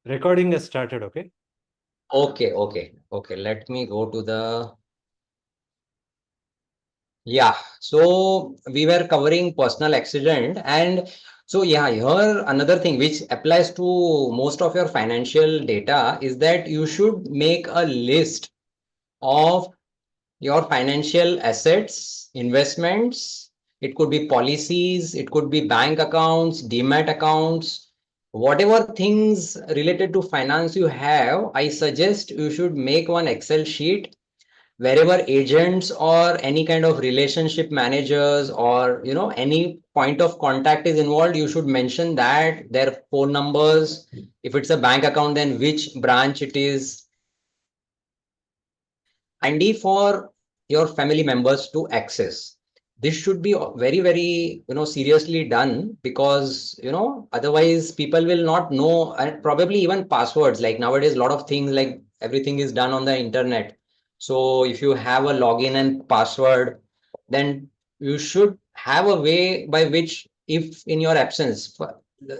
Recording has started, okay? Okay. Let me go to the. Yeah, so we were covering personal accident, and so yeah, here another thing which applies to most of your financial data is that you should make a list of your financial assets, investments. It could be policies, it could be bank accounts, demat accounts, whatever things related to finance you have. I suggest you should make one Excel sheet wherever agents or any kind of relationship managers or any point of contact is involved. You should mention that their phone numbers. If it's a bank account, then which branch it is, handy for your family members to access. This should be very seriously done, because otherwise people will not know, and probably even passwords. Like nowadays a lot of things, like everything is done on the internet. So if you have a login and password, then you should have a way by which, if in your absence,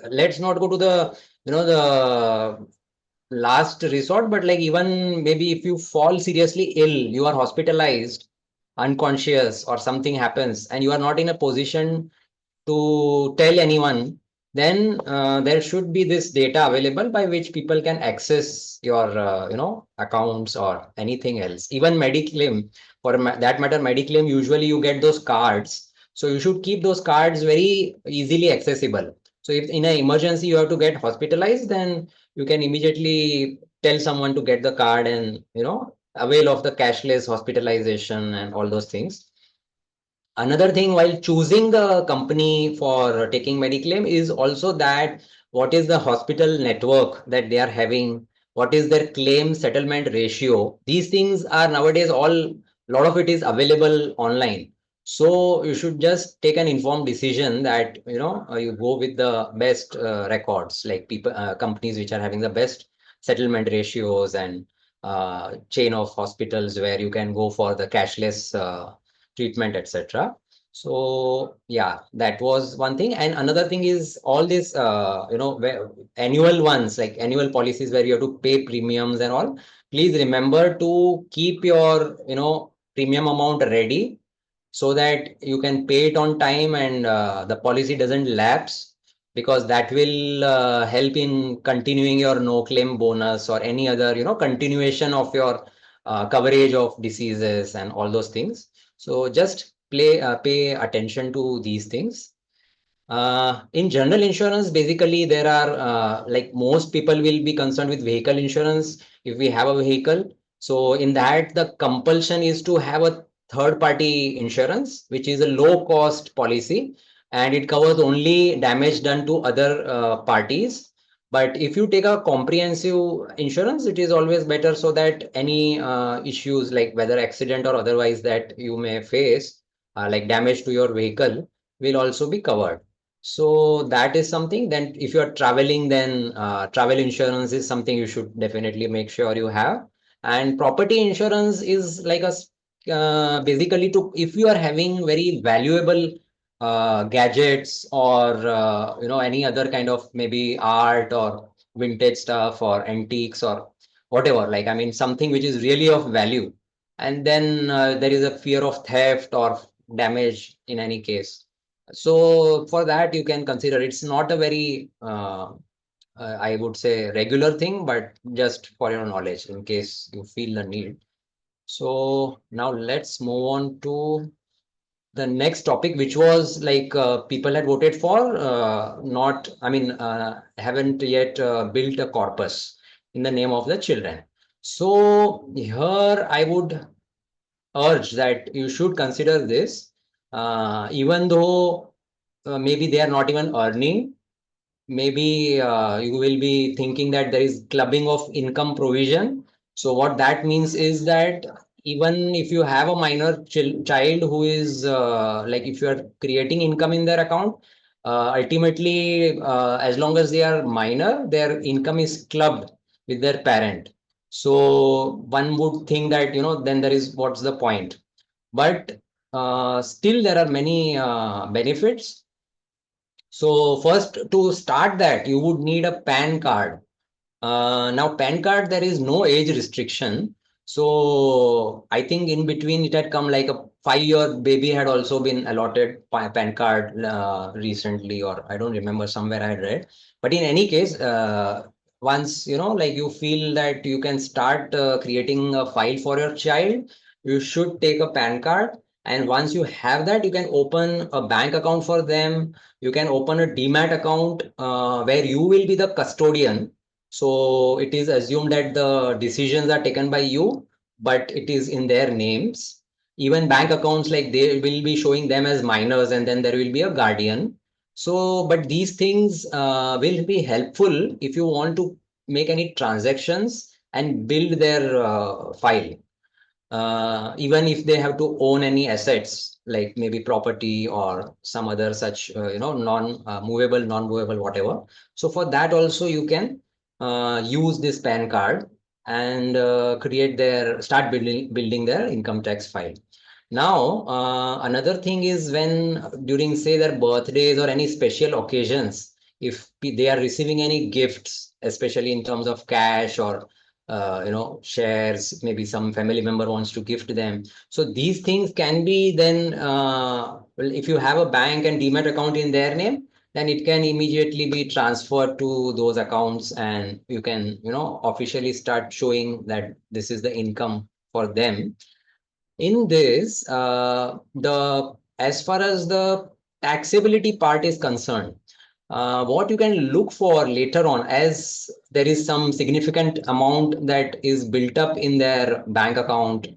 let's not go to the the last resort, but like even maybe if you fall seriously ill, you are hospitalized, unconscious, or something happens, and you are not in a position to tell anyone, then there should be this data available by which people can access your accounts or anything else. Even mediclaim, for that matter, mediclaim, usually you get those cards, so you should keep those cards very easily accessible. So if in an emergency you have to get hospitalized, then you can immediately tell someone to get the card and avail of the cashless hospitalization and all those things. Another thing while choosing the company for taking mediclaim is also that what is the hospital network that they are having, what is their claim settlement ratio. These things are nowadays all, lot of it is available online. So you should just take an informed decision that you go with the best records, like people, companies which are having the best settlement ratios, and chain of hospitals where you can go for the cashless treatment, etc. So yeah, that was one thing. And another thing is all this annual ones, like annual policies where you have to pay premiums and all. Please remember to keep your premium amount ready, so that you can pay it on time, and the policy doesn't lapse, because that will help in continuing your no claim bonus or any other continuation of your coverage of diseases and all those things. So just pay attention to these things. In general insurance, basically there are like most people will be concerned with vehicle insurance if we have a vehicle. So in that, the compulsion is to have a third party insurance, which is a low cost policy, and it covers only damage done to other parties. But if you take a comprehensive insurance, it is always better, so that any issues, like whether accident or otherwise, that you may face, like damage to your vehicle, will also be covered. So that is something. Then if you are traveling, then travel insurance is something you should definitely make sure you have. And property insurance is like basically, to if you are having very valuable gadgets, or any other kind of maybe art or vintage stuff or antiques or whatever, like I mean something which is really of value, and then there is a fear of theft or damage in any case. So for that, you can consider, it's not a very, I would say, regular thing, but just for your knowledge in case you feel the need. So now let's move on to the next topic, which was like people had voted for, not, I mean, haven't yet built a corpus in the name of the children. So here I would urge that you should consider this, even though maybe they are not even earning. Maybe you will be thinking that there is clubbing of income provision. So what that means is that even if you have a minor child who is like, if you are creating income in their account, ultimately, as long as they are minor, their income is clubbed with their parent. So one would think that, then there is, what's the point? But still there are many benefits. So first, to start that, you would need a PAN card. Now, PAN card, there is no age restriction. So I think in between it had come like a 5-year baby had also been allotted PAN card recently, or I don't remember, somewhere I had read. But in any case, once like you feel that you can start creating a file for your child, you should take a PAN card. And once you have that, you can open a bank account for them. You can open a demat account where you will be the custodian. So it is assumed that the decisions are taken by you, but it is in their names. Even bank accounts, like they will be showing them as minors, and then there will be a guardian. So, but these things will be helpful if you want to make any transactions and build their file. Even if they have to own any assets, like maybe property or some other such, non-movable, non-movable, whatever. So for that also you can use this PAN card and start building their income tax file. Now, another thing is when during say their birthdays or any special occasions, if they are receiving any gifts, especially in terms of cash or shares, maybe some family member wants to gift them. So these things can be then, well, if you have a bank and demat account in their name, then it can immediately be transferred to those accounts, and you can, officially start showing that this is the income for them. In this, the as far as the taxability part is concerned, what you can look for later on, as there is some significant amount that is built up in their bank account,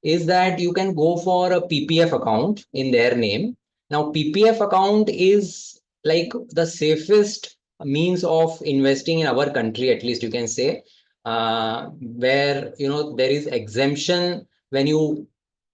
is that you can go for a PPF account in their name. Now, PPF account is like the safest means of investing in our country, at least you can say, where there is exemption when you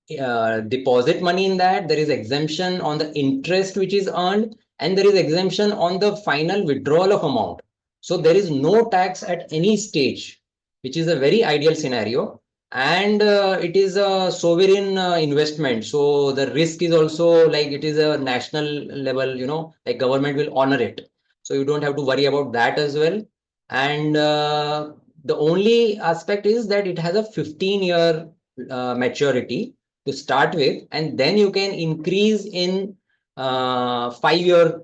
deposit money in that. There is exemption on the interest which is earned, and there is exemption on the final withdrawal of amount. So there is no tax at any stage, which is a very ideal scenario. And it is a sovereign investment. So the risk is also like it is a national level, like government will honor it. So you don't have to worry about that as well. And the only aspect is that it has a 15-year maturity to start with, and then you can increase in 5-year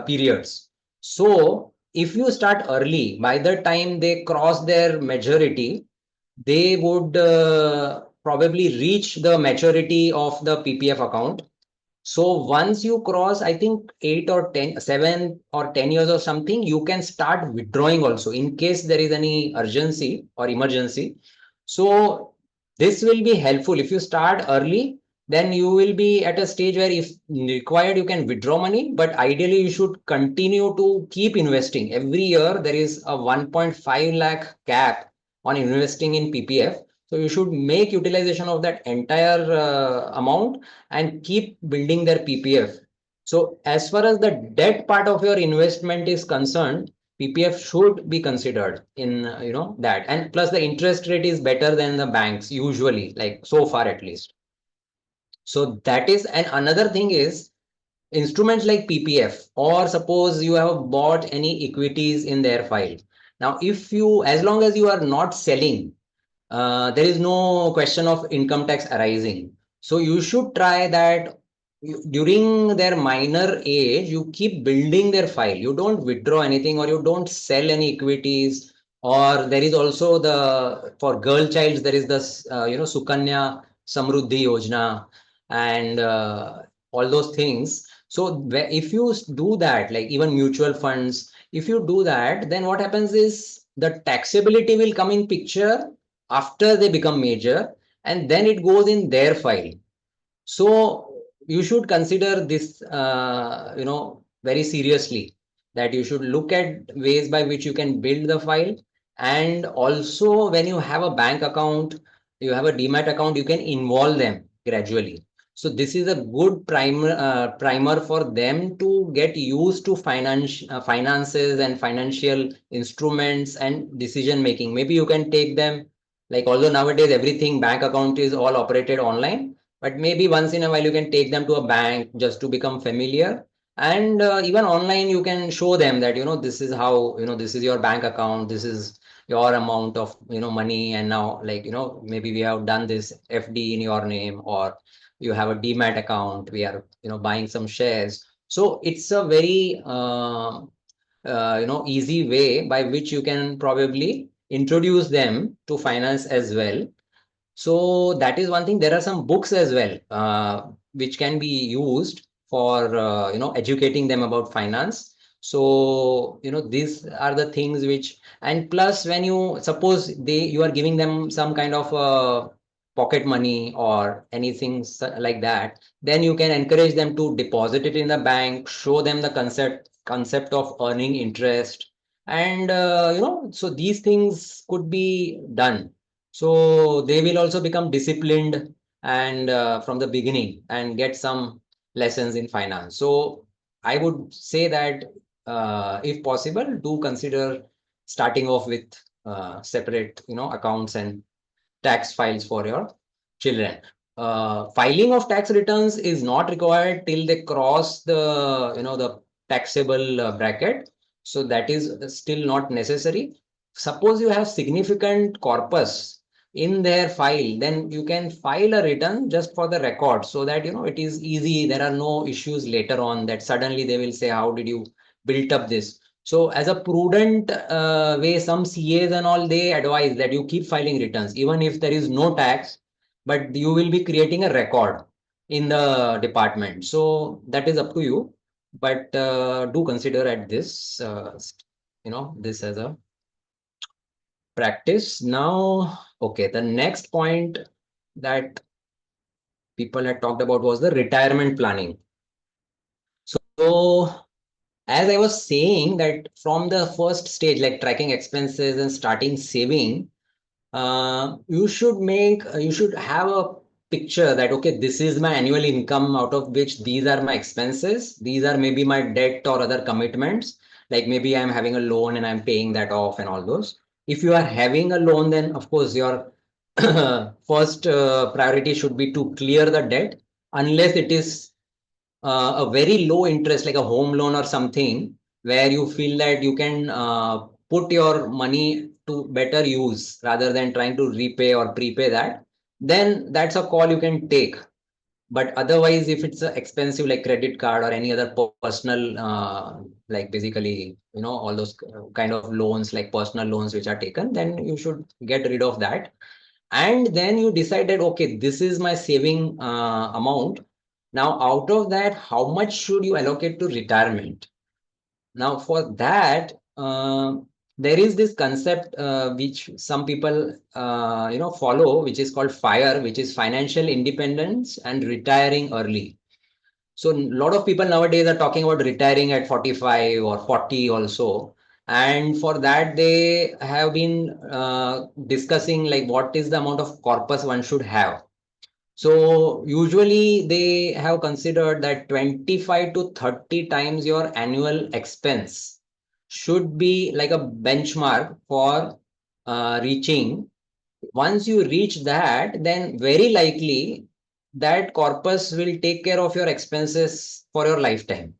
periods. So if you start early, by the time they cross their majority, they would probably reach the maturity of the PPF account. So once you cross, I think 7 or 10 years or something, you can start withdrawing also in case there is any urgency or emergency. So this will be helpful. If you start early, then you will be at a stage where if required, you can withdraw money. But ideally, you should continue to keep investing. Every year, there is a 1.5 lakh cap on investing in PPF. So you should make utilization of that entire amount and keep building their PPF. So as far as the debt part of your investment is concerned, PPF should be considered in that, and plus the interest rate is better than the banks usually, like so far at least. So that is, and another thing is instruments like PPF, or suppose you have bought any equities in their file. Now, if you, as long as you are not selling, there is no question of income tax arising. So you should try that during their minor age, you keep building their file. You don't withdraw anything, or you don't sell any equities. Or there is also for girl childs, there is this, Sukanya Samruddhi Yojana and all those things. So if you do that, like even mutual funds, if you do that, then what happens is the taxability will come in picture after they become major, and then it goes in their file. So you should consider this, very seriously, that you should look at ways by which you can build the file. And also when you have a bank account, you have a demat account, you can involve them gradually. So this is a good primer for them to get used to finances and financial instruments and decision making. Maybe you can take them, like, although nowadays everything bank account is all operated online, but maybe once in a while you can take them to a bank just to become familiar. And even online, you can show them that, this is how, this is your bank account. This is your amount of money, and now, like, maybe we have done this FD in your name, or you have a demat account, we are buying some shares. So it's a very easy way by which you can probably introduce them to finance as well. So that is one thing. There are some books as well, which can be used for educating them about finance. So these are the things which, and plus, when you suppose you are giving them some kind of pocket money or anything like that, then you can encourage them to deposit it in the bank, show them the concept of earning interest, and so these things could be done. So they will also become disciplined, and from the beginning, and get some lessons in finance. So I would say that if possible, do consider starting off with separate accounts and tax files for your children. Filing of tax returns is not required till they cross the taxable bracket. So that is still not necessary. Suppose you have significant corpus in their file, then you can file a return just for the record, so that it is easy. There are no issues later on that suddenly they will say, how did you build up this? So as a prudent way, some CAs and all, they advise that you keep filing returns, even if there is no tax, but you will be creating a record in the department. So that is up to you. But do consider at this, this as a practice. Now, okay, the next point that people had talked about was the retirement planning. So as I was saying, that from the first stage, like tracking expenses and starting saving, you should have a picture that, okay, this is my annual income, out of which these are my expenses, these are maybe my debt or other commitments, like maybe I'm having a loan and I'm paying that off and all those. If you are having a loan, then of course your first priority should be to clear the debt, unless it is a very low interest, like a home loan or something, where you feel that you can put your money to better use rather than trying to repay or prepay that, then that's a call you can take. But otherwise, if it's expensive, like credit card or any other personal, like basically, all those kind of loans, like personal loans which are taken, then you should get rid of that. And then you decided, okay, this is my saving amount. Now, out of that, how much should you allocate to retirement? Now, for that, there is this concept which some people follow, which is called FIRE, which is financial independence and retiring early. So a lot of people nowadays are talking about retiring at 45 or 40 also. And for that, they have been discussing like what is the amount of corpus one should have. So usually they have considered that 25 to 30 times your annual expense should be like a benchmark for reaching. Once you reach that, then very likely that corpus will take care of your expenses for your lifetime.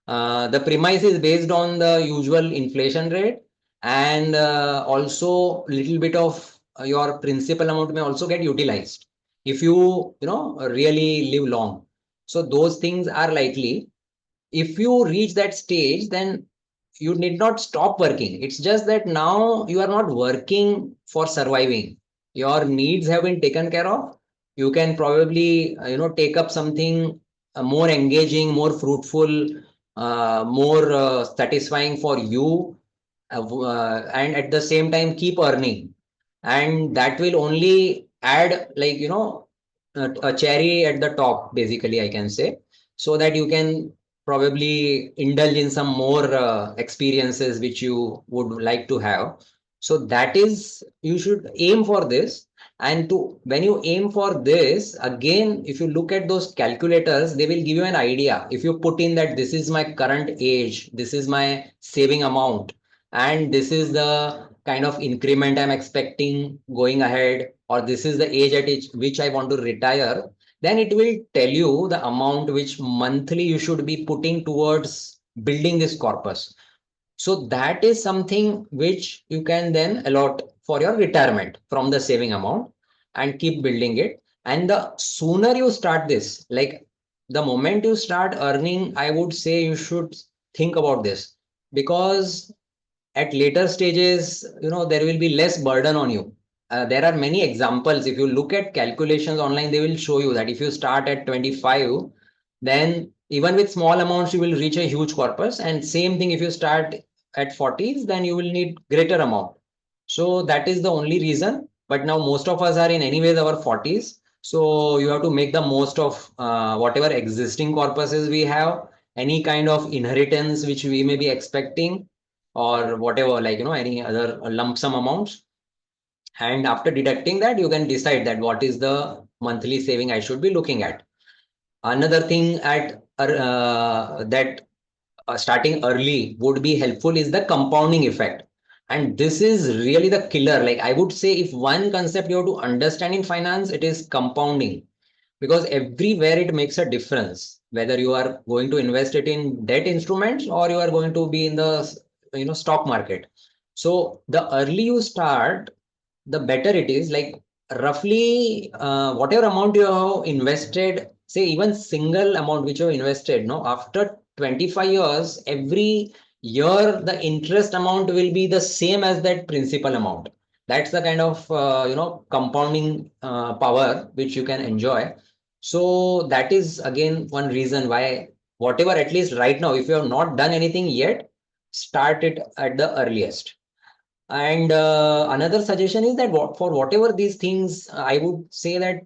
The premise is based on the usual inflation rate, and also little bit of your principal amount may also get utilized if you really live long. So those things are likely. If you reach that stage, then you need not stop working. It's just that now you are not working for surviving. Your needs have been taken care of. You can probably take up something more engaging, more fruitful, more satisfying for you, and at the same time keep earning. And that will only add, like, a cherry at the top, basically, I can say, so that you can probably indulge in some more experiences which you would like to have. So that is, you should aim for this. And to when you aim for this, again, if you look at those calculators, they will give you an idea. If you put in that this is my current age, this is my saving amount, and this is the kind of increment I'm expecting going ahead, or this is the age at which I want to retire, then it will tell you the amount which monthly you should be putting towards building this corpus. So that is something which you can then allot for your retirement from the saving amount and keep building it. And the sooner you start this, like the moment you start earning, I would say you should think about this, because at later stages, there will be less burden on you. There are many examples. If you look at calculations online, they will show you that if you start at 25, then even with small amounts, you will reach a huge corpus. And same thing, if you start at 40s, then you will need greater amount. So that is the only reason. But now most of us are in anyways our 40s. So you have to make the most of whatever existing corpuses we have, any kind of inheritance which we may be expecting, or whatever, like, any other lump sum amounts. And after deducting that, you can decide that what is the monthly saving I should be looking at. Another thing that starting early would be helpful is the compounding effect. And this is really the killer. Like, I would say, if one concept you have to understand in finance, it is compounding, because everywhere it makes a difference, whether you are going to invest it in debt instruments or you are going to be in the stock market. So the early you start, the better it is. Like, roughly whatever amount you have invested, say even single amount which you have invested, no, after 25 years, every year the interest amount will be the same as that principal amount. That's the kind of compounding power which you can enjoy. So that is again one reason why, whatever, at least right now, if you have not done anything yet, start it at the earliest. And another suggestion is that for whatever these things, I would say that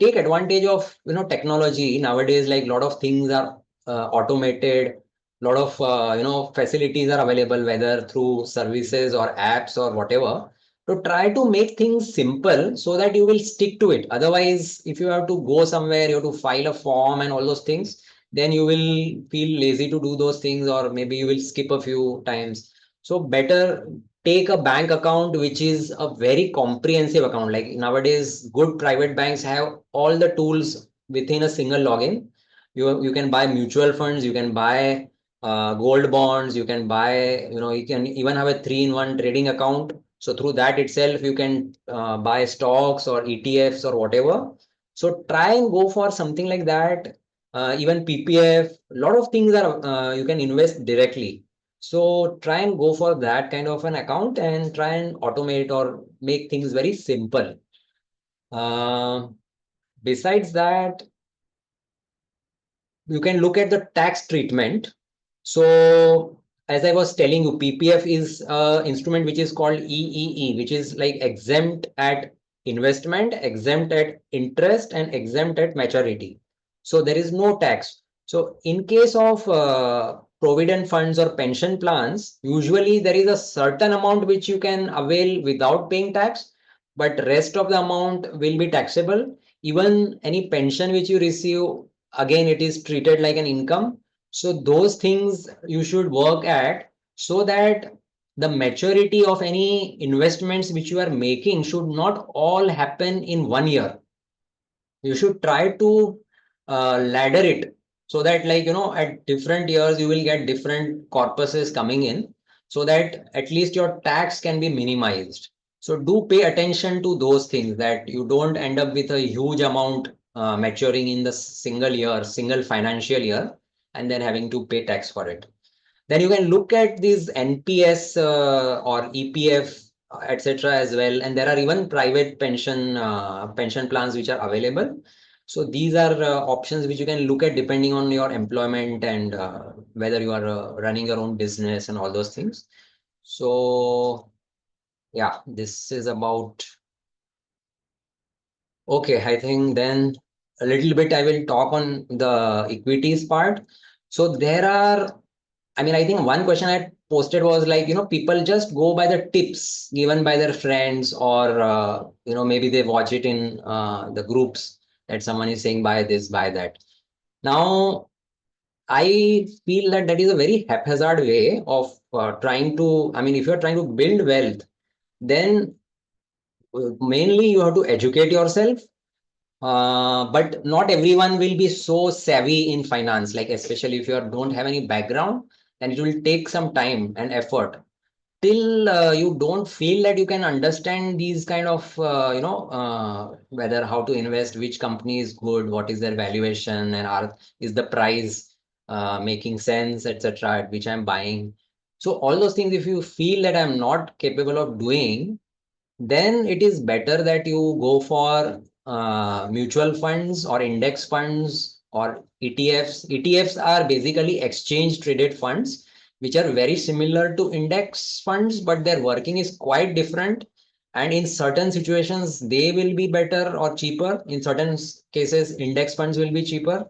take advantage of technology nowadays. Like, a lot of things are automated, a lot of facilities are available, whether through services or apps or whatever. To try to make things simple so that you will stick to it. Otherwise, if you have to go somewhere, you have to file a form and all those things, then you will feel lazy to do those things, or maybe you will skip a few times. So better take a bank account which is a very comprehensive account. Like, nowadays, good private banks have all the tools within a single login. You can buy mutual funds, you can buy gold bonds, you can buy, you can even have a 3-in-1 trading account. So through that itself, you can buy stocks or ETFs or whatever. So try and go for something like that. Even PPF, a lot of things are you can invest directly. So try and go for that kind of an account and try and automate or make things very simple. Uh, Besides that, you can look at the tax treatment. So as I was telling you, PPF is an instrument which is called EEE, which is like exempt at investment, exempt at interest, and exempt at maturity. So there is no tax. So in case of provident funds or pension plans, usually there is a certain amount which you can avail without paying tax, but rest of the amount will be taxable. Even any pension which you receive, again, it is treated like an income. So those things you should work at, so that the maturity of any investments which you are making should not all happen in 1 year. You should try to ladder it, so that, like, at different years you will get different corpuses coming in, so that at least your tax can be minimized. So do pay attention to those things, that you don't end up with a huge amount maturing in the single financial year, and then having to pay tax for it. Then you can look at these NPS or EPF, etc. as well. And there are even private pension plans which are available. So these are options which you can look at depending on your employment and whether you are running your own business and all those things. So yeah, this is about. Okay, I think then a little bit I will talk on the equities part. So there are, I mean, I think one question I posted was like, people just go by the tips given by their friends, or, maybe they watch it in the groups that someone is saying, buy this, buy that. Now, I feel that that is a very haphazard way of trying to, I mean, if you're trying to build wealth, then mainly you have to educate yourself. But not everyone will be so savvy in finance, like, especially if you don't have any background. and it will take some time and effort till you don't feel that you can understand these kind of whether how to invest, which company is good, what is their valuation, and is the price making sense, etc., at which I'm buying. So all those things, if you feel that I'm not capable of doing, then it is better that you go for mutual funds or index funds or ETFs. ETFs are basically exchange traded funds, which are very similar to index funds, but their working is quite different. And in certain situations, they will be better or cheaper. In certain cases, index funds will be cheaper.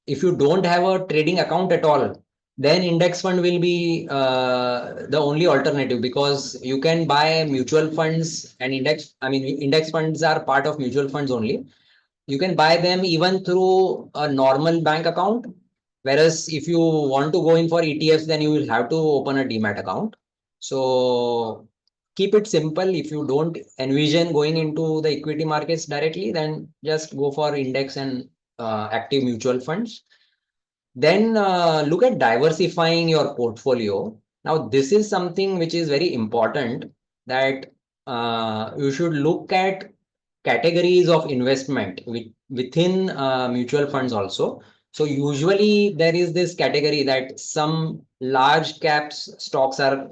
If you don't have a trading account at all, then index fund will be the only alternative, because you can buy mutual funds and index funds are part of mutual funds only. You can buy them even through a normal bank account. Whereas if you want to go in for ETFs, then you will have to open a demat account. So keep it simple. If you don't envision going into the equity markets directly, then just go for index and active mutual funds. Then look at diversifying your portfolio. Now, this is something which is very important, that you should look at categories of investment within mutual funds also. So usually there is this category that some large caps stocks are,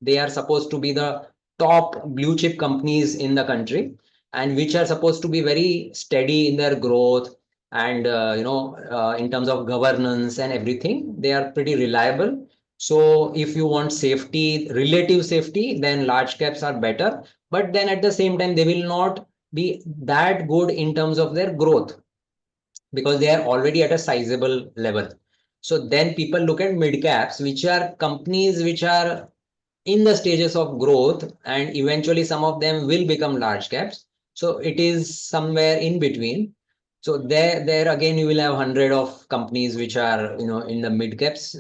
they are supposed to be the top blue chip companies in the country, and which are supposed to be very steady in their growth, and in terms of governance and everything, they are pretty reliable. So if you want safety, relative safety, then large caps are better. But then at the same time, they will not be that good in terms of their growth, because they are already at a sizable level. So then people look at mid caps, which are companies which are in the stages of growth, and eventually some of them will become large caps. So it is somewhere in between. So there again, you will have 100 of companies which are, in the mid caps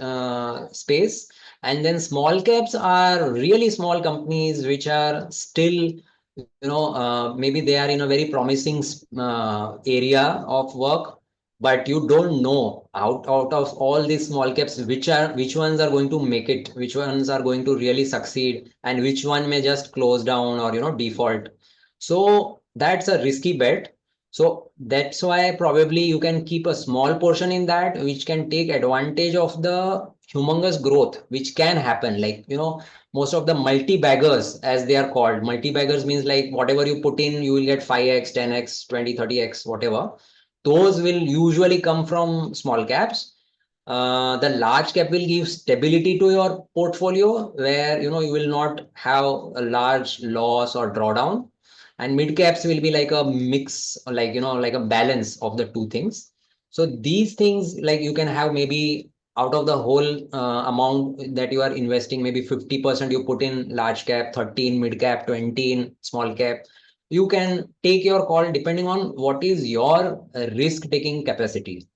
space. And then small caps are really small companies which are still, maybe they are in a very promising area of work, but you don't know out of all these small caps, which ones are going to make it, which ones are going to really succeed, and which one may just close down or default. So that's a risky bet. So that's why probably you can keep a small portion in that, which can take advantage of the humongous growth which can happen. Like, most of the multi-baggers, as they are called, multi-baggers means like whatever you put in, you will get 5x, 10x, 20, 30x, whatever. Those will usually come from small caps. The large cap will give stability to your portfolio, where you will not have a large loss or drawdown. And mid caps will be like a mix, like like a balance of the two things. So these things, like, you can have maybe out of the whole amount that you are investing, maybe 50% you put in large cap, 30 in mid cap, 20 in small cap. You can take your call depending on what is your risk taking capacity.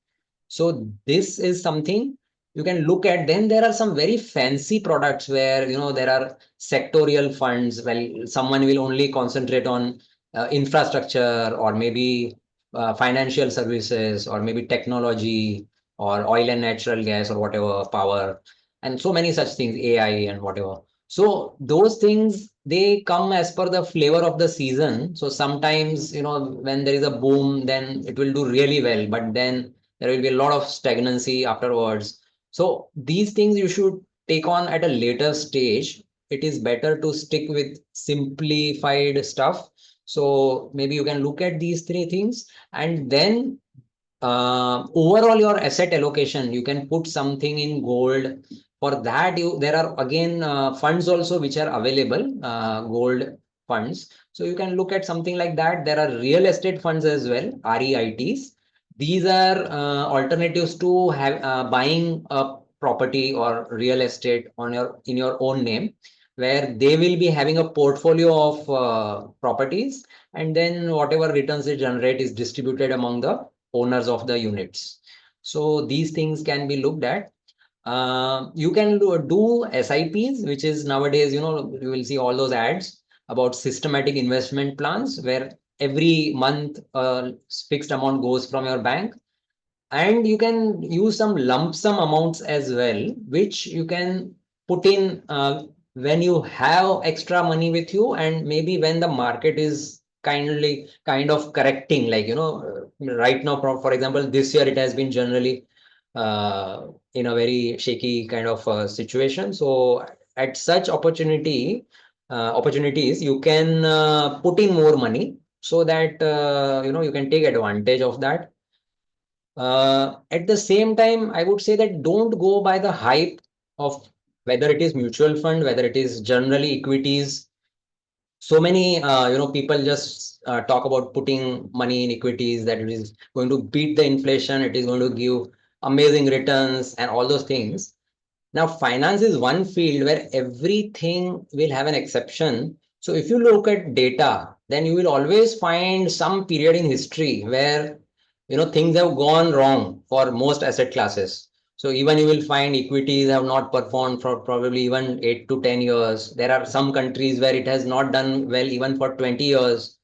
So this is something you can look at. Then there are some very fancy products where there are sectorial funds. Well, someone will only concentrate on infrastructure, or maybe financial services, or maybe technology, or oil and natural gas, or whatever, power, and so many such things, AI and whatever. So those things, they come as per the flavor of the season. So sometimes, when there is a boom, then it will do really well, but then there will be a lot of stagnancy afterwards. So these things you should take on at a later stage. It is better to stick with simplified stuff. So maybe you can look at these three things, and then overall your asset allocation, you can put something in gold. For that, there are again funds also which are available, gold funds. So you can look at something like that. There are real estate funds as well, REITs. These are alternatives to have buying a property or real estate in your own name, where they will be having a portfolio of properties, and then whatever returns they generate is distributed among the owners of the units. So these things can be looked at. You can do SIPs, which is nowadays, you will see all those ads about systematic investment plans, where every month a fixed amount goes from your bank. And you can use some lump sum amounts as well, which you can put in when you have extra money with you, and maybe when the market is kind of correcting, like, right now, for example, this year it has been generally in a very shaky kind of situation. So at such opportunities, you can put in more money so that you can take advantage of that. At the same time, I would say that don't go by the hype of whether it is mutual fund, whether it is generally equities. So many, people just talk about putting money in equities, that it is going to beat the inflation, it is going to give amazing returns and all those things. Now, finance is one field where everything will have an exception. So if you look at data, then you will always find some period in history where things have gone wrong for most asset classes. So even you will find equities have not performed for probably even 8 to 10 years. There are some countries where it has not done well even for 20 years.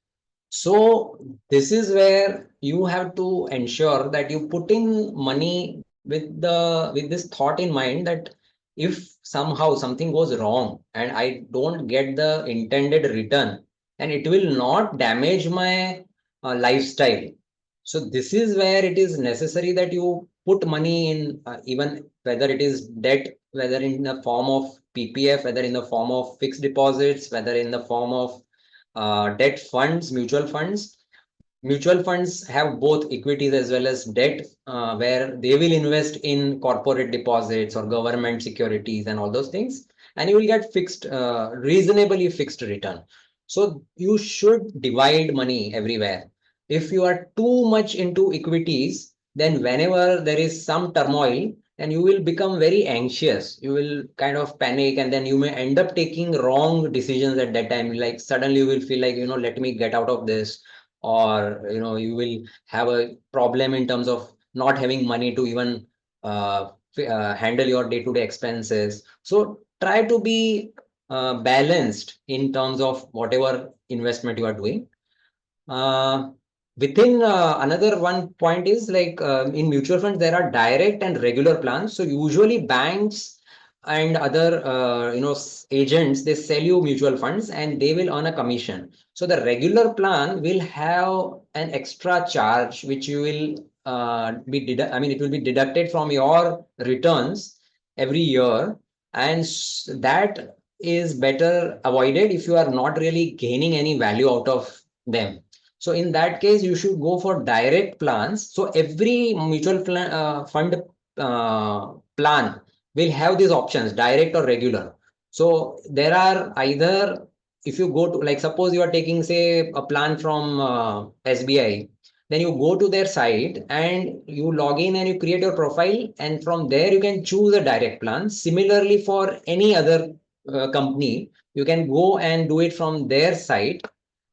So this is where you have to ensure that you put in money with this thought in mind, that if somehow something goes wrong and I don't get the intended return, and it will not damage my lifestyle. So this is where it is necessary that you put money in, even whether it is debt, whether in the form of PPF, whether in the form of fixed deposits, whether in the form of debt funds, mutual funds. Mutual funds have both equities as well as debt, where they will invest in corporate deposits or government securities and all those things, and you will get reasonably fixed return. So you should divide money everywhere. If you are too much into equities, then whenever there is some turmoil, and you will become very anxious, you will kind of panic, and then you may end up taking wrong decisions at that time. Like suddenly you will feel like, let me get out of this, or you will have a problem in terms of not having money to even handle your day-to-day expenses. So try to be balanced in terms of whatever investment you are doing. uh, Within another one point is like, in mutual funds there are direct and regular plans. So usually banks and other agents, they sell you mutual funds and they will earn a commission. So the regular plan will have an extra charge which you will it will be deducted from your returns every year, and that is better avoided if you are not really gaining any value out of them. So in that case, you should go for direct plans. So every fund plan will have these options, direct or regular. So there are either, if you go to, like, suppose you are taking, say, a plan from SBI, then you go to their site and you log in and you create your profile, and from there you can choose a direct plan. Similarly, for any other company, you can go and do it from their site.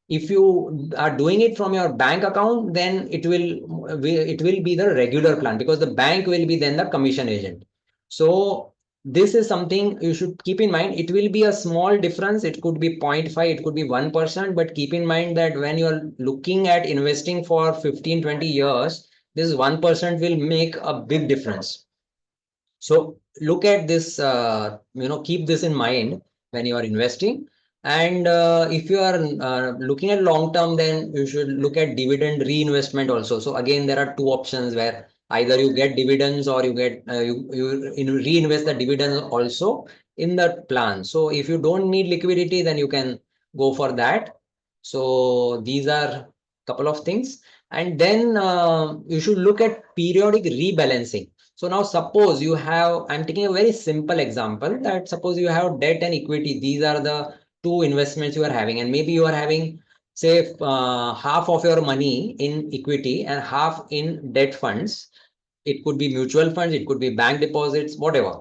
If you are doing it from your bank account, then it will be the regular plan, because the bank will be then the commission agent. So this is something you should keep in mind. It will be a small difference, it could be 0.5, it could be 1%, but keep in mind that when you are looking at investing for 15-20 years, this 1% will make a big difference. So look at this, keep this in mind when you are investing. And if you are looking at long term, then you should look at dividend reinvestment also. So again, there are two options where either you get dividends, or you get reinvest the dividends also in the plan. So if you don't need liquidity, then you can go for that. So these are couple of things. And then you should look at periodic rebalancing. So now suppose you have, I'm taking a very simple example, that suppose you have debt and equity. These are the two investments you are having, and maybe you are having, say, half of your money in equity and half in debt funds. It could be mutual funds, it could be bank deposits, whatever.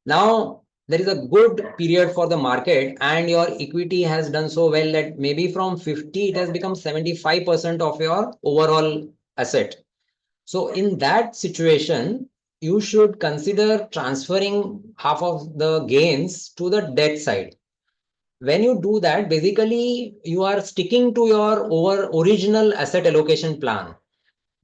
Now there is a good period for the market, and your equity has done so well that maybe from 50 it has become 75% of your overall asset. So in that situation, you should consider transferring half of the gains to the debt side. When you do that, basically you are sticking to your original asset allocation plan.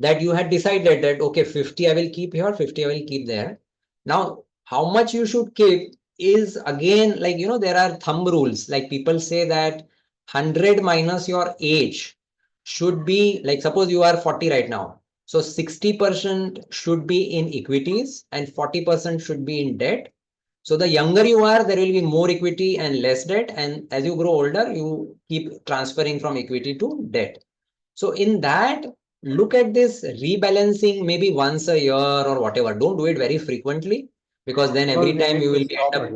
that you had decided that, okay, 50 I will keep here, 50 I will keep there. Now, how much you should keep is again, like, there are thumb rules. Like people say that 100 minus your age should be, like, suppose you are 40 right now. So 60% should be in equities and 40% should be in debt. So the younger you are, there will be more equity and less debt. And as you grow older, you keep transferring from equity to debt. So in that, look at this rebalancing maybe once a year or whatever. Don't do it very frequently, because then every time you will be end up.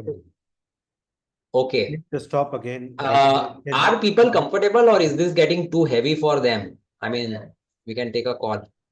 Okay. To stop again. Are people comfortable, or is this getting too heavy for them? I mean, we can take a call.